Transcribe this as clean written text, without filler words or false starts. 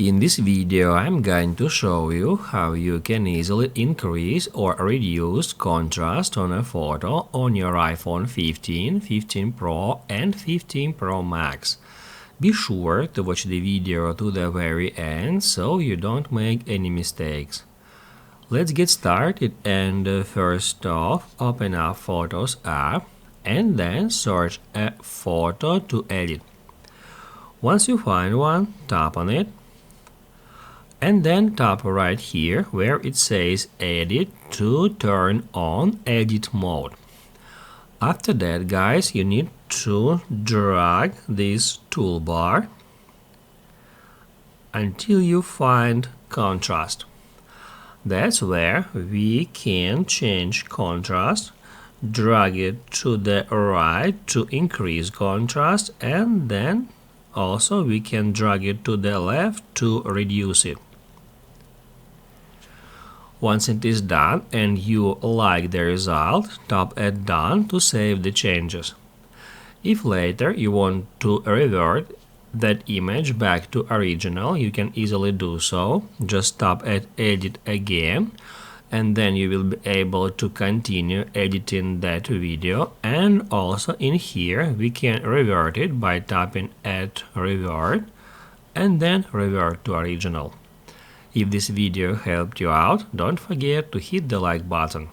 In this video, I'm going to show you how you can easily increase or reduce contrast on a photo on your iPhone 15, 15 Pro and 15 Pro Max. Be sure to watch the video to the very end so you don't make any mistakes. Let's get started, and first off, open up Photos app and then search a photo to edit. Once you find one, tap on it. And then tap right here where it says Edit to turn on Edit mode. After that, guys, you need to drag this toolbar until you find Contrast. That's where we can change contrast, drag it to the right to increase contrast, and then also we can drag it to the left to reduce it. Once it is done and you like the result, tap at Done to save the changes. If later you want to revert that image back to original, you can easily do so. Just tap at Edit again, and then you will be able to continue editing that video. And also in here we can revert it by tapping at Revert and then revert to original. If this video helped you out, don't forget to hit the like button.